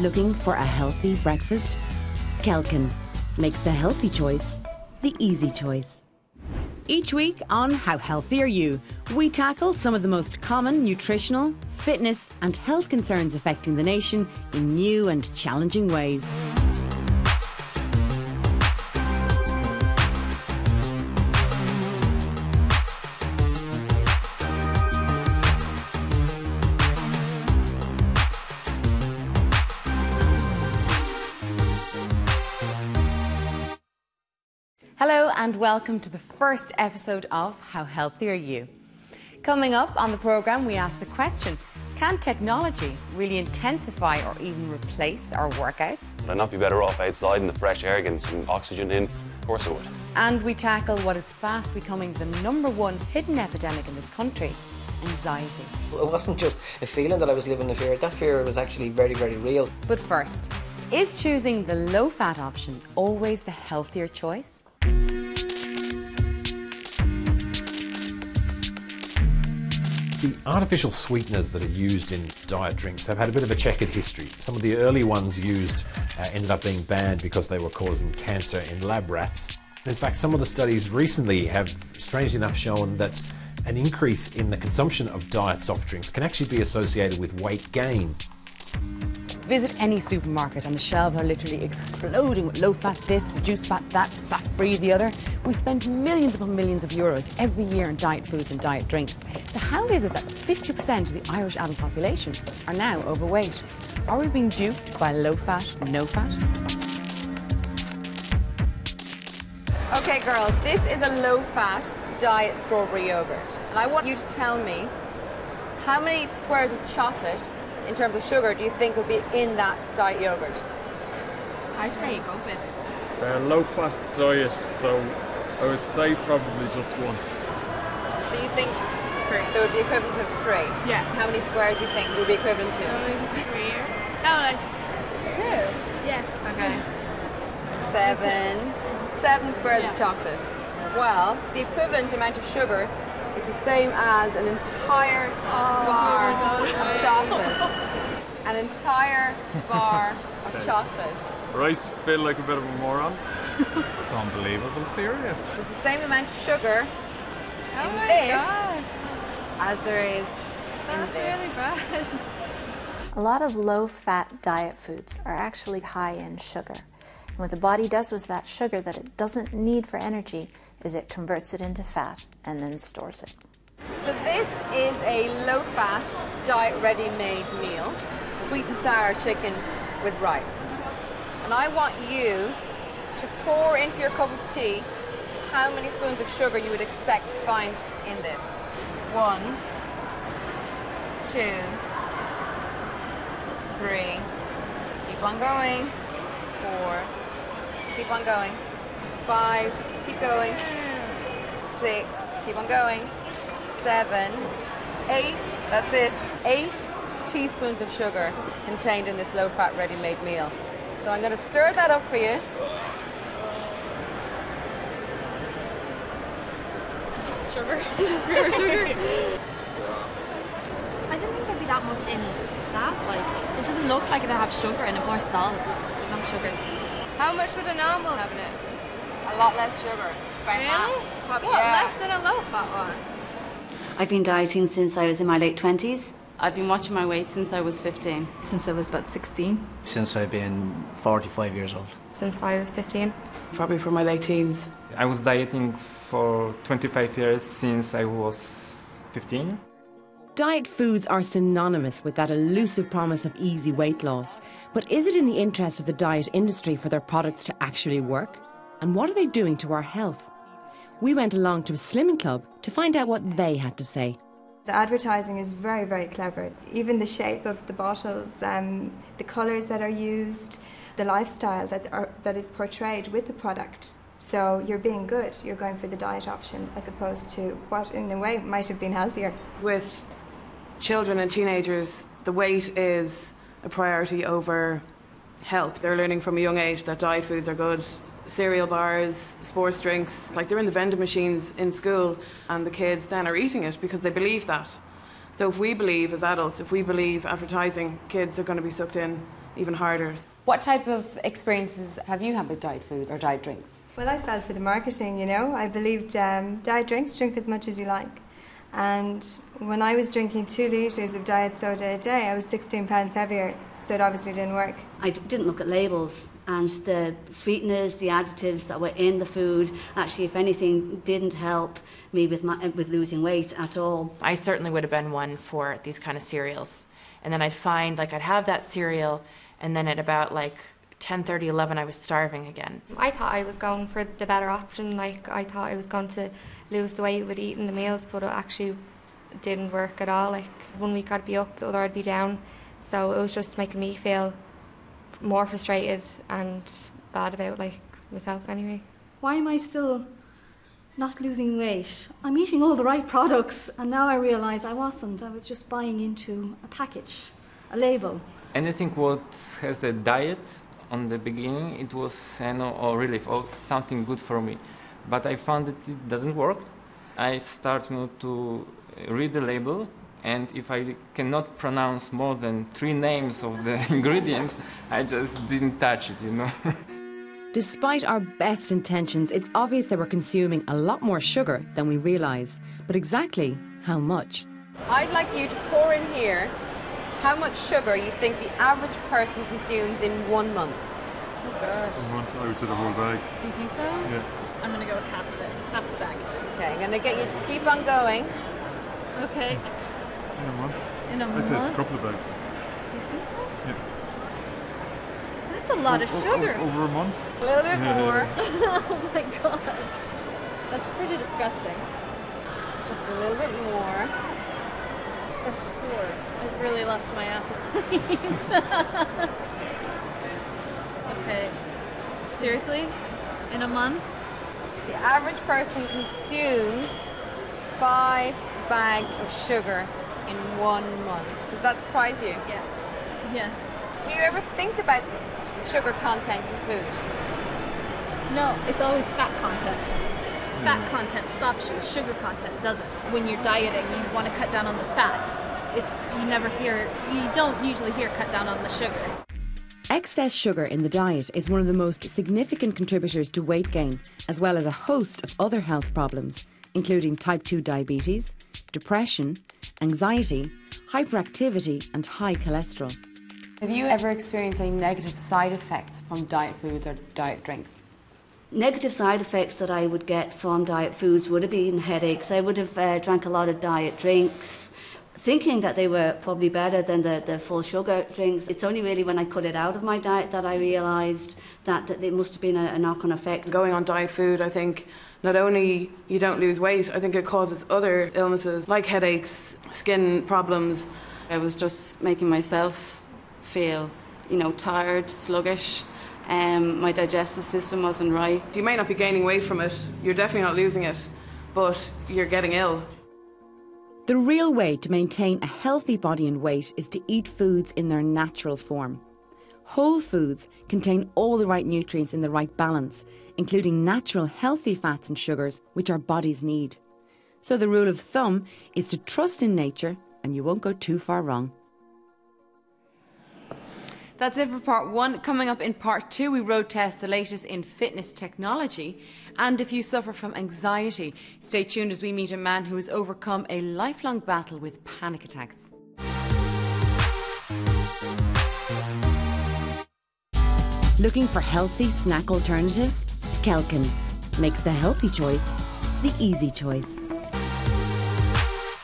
Looking for a healthy breakfast? Kelkin makes the healthy choice the easy choice. Each week on How Healthy Are You, we tackle some of the most common nutritional, fitness and health concerns affecting the nation in new and challenging ways. Hello and welcome to the first episode of How Healthy Are You? Coming up on the programme, we ask the question, can technology really intensify or even replace our workouts? Would I not be better off outside in the fresh air, getting some oxygen in? Of course I would. And we tackle what is fast becoming the #1 hidden epidemic in this country, anxiety. It wasn't just a feeling that I was living in fear. That fear was actually very, very real. But first, is choosing the low-fat option always the healthier choice? The artificial sweeteners that are used in diet drinks have had a bit of a checkered history. Some of the early ones used ended up being banned because they were causing cancer in lab rats. In fact, some of the studies recently have, strangely enough, shown that an increase in the consumption of diet soft drinks can actually be associated with weight gain. Visit any supermarket and the shelves are literally exploding with low-fat this, reduced fat that, fat-free the other. We spend millions upon millions of euros every year on diet foods and diet drinks. So how is it that 50% of the Irish adult population are now overweight? Are we being duped by low-fat, no-fat? Okay, girls, this is a low-fat diet strawberry yogurt. And I want you to tell me how many squares of chocolate in terms of sugar do you think would be in that diet yogurt? I'd say go for it. Low-fat diet, so I would say probably just one. So you think there would be equivalent of 3? Yeah. How many squares do you think would be equivalent to? Maybe 3 or... No, like 2. Yeah. Okay. 7 squares of chocolate. Well, the equivalent amount of sugar is the same as an entire bar of chocolate. An entire bar of chocolate. Right, feel like a bit of a moron. It's unbelievable, serious. It's the same amount of sugar Oh my this god. as there is That's in this. really bad. A lot of low-fat diet foods are actually high in sugar. And what the body does with that sugar that it doesn't need for energy is it converts it into fat and then stores it. So this is a low-fat, diet ready-made meal, sweet and sour chicken with rice. And I want you to pour into your cup of tea how many spoons of sugar you would expect to find in this. 1, 2, 3, keep on going, 4, keep on going, 5, keep going, 6, keep on going, 7, 8, that's it, 8 teaspoons of sugar contained in this low-fat ready-made meal. So I'm going to stir that up for you. It's just sugar. It's just pure sugar. I didn't think there'd be that much in that. Like, it doesn't look like it'd have sugar in it, more salt, not sugar. How much would a normal have in it? A lot less sugar. About Really? half. What, Yeah. less than a low-fat one? I've been dieting since I was in my late 20s. I've been watching my weight since I was 15. Since I was about 16. Since I've been 45 years old. Since I was 15. Probably from my late teens. I was dieting for 25 years since I was 15. Diet foods are synonymous with that elusive promise of easy weight loss. But is it in the interest of the diet industry for their products to actually work? And what are they doing to our health? We went along to a slimming club to find out what they had to say. The advertising is very, very clever. Even the shape of the bottles, the colours that are used, the lifestyle that is portrayed with the product. So you're being good, you're going for the diet option as opposed to what in a way might have been healthier. With children and teenagers, the weight is a priority over health. They're learning from a young age that diet foods are good. Cereal bars, sports drinks, it's like they're in the vending machines in school and the kids then are eating it because they believe that. So if we believe as adults, if we believe advertising, kids are going to be sucked in even harder. What type of experiences have you had with diet foods or diet drinks? Well, I fell for the marketing, you know. I believed diet drinks, drink as much as you like. And when I was drinking 2 litres of diet soda a day, I was 16 pounds heavier, so it obviously didn't work. I didn't look at labels, and the sweeteners, the additives that were in the food, actually, if anything, didn't help me with losing weight at all. I certainly would have been one for these kind of cereals. And then I'd find, like, I'd have that cereal, and then at about, like, 10:30, 11, I was starving again. I thought I was going for the better option. Like, I thought I was going to lose the weight with eating the meals, but it actually didn't work at all. Like, 1 week I'd be up, the other I'd be down. So it was just making me feel more frustrated and bad about, like, myself anyway. Why am I still not losing weight? I'm eating all the right products, and now I realise I wasn't. I was just buying into a package, a label. Anything what has a diet on the beginning, it was a relief, or something good for me. But I found that it doesn't work. I start to read the label, and if I cannot pronounce more than 3 names of the ingredients, I just didn't touch it, you know. Despite our best intentions, it's obvious that we're consuming a lot more sugar than we realise. But exactly how much? I'd like you to pour in here how much sugar you think the average person consumes in 1 month. Oh gosh. 1 month, I would say the whole bag. Do you think so? Yeah. I'm going to go with half of it, half the bag. Okay, I'm going to get you to keep on going. Okay. In a month? In a month? I'd say it's a couple of bags. Do you think so? Yeah. That's a lot of sugar. Over a month? A little bit more. Oh my god. That's pretty disgusting. Just a little bit more. That's 4. I really lost my appetite. Okay. Seriously? In a month? The average person consumes 5 bags of sugar in 1 month. Does that surprise you? Yeah. Yeah. Do you ever think about sugar content in food? No, it's always fat content. Fat content stops you, sugar content doesn't. When you're dieting, you want to cut down on the fat. You don't usually hear cut down on the sugar. Excess sugar in the diet is one of the most significant contributors to weight gain, as well as a host of other health problems, including type 2 diabetes, depression, anxiety, hyperactivity and high cholesterol. Have you ever experienced any negative side effects from diet foods or diet drinks? Negative side effects that I would get from diet foods would have been headaches. I would have drank a lot of diet drinks, thinking that they were probably better than the full sugar drinks. It's only really when I cut it out of my diet that I realised that it must have been a knock-on effect. Going on diet food, I think not only you don't lose weight, I think it causes other illnesses like headaches, skin problems. I was just making myself feel, tired, sluggish. My digestive system wasn't right. You may not be gaining weight from it, you're definitely not losing it, but you're getting ill. The real way to maintain a healthy body and weight is to eat foods in their natural form. Whole foods contain all the right nutrients in the right balance, including natural healthy fats and sugars which our bodies need. So the rule of thumb is to trust in nature and you won't go too far wrong. That's it for part 1. Coming up in part 2, we road test the latest in fitness technology. And if you suffer from anxiety, stay tuned as we meet a man who has overcome a lifelong battle with panic attacks. Looking for healthy snack alternatives? Kelkin makes the healthy choice the easy choice.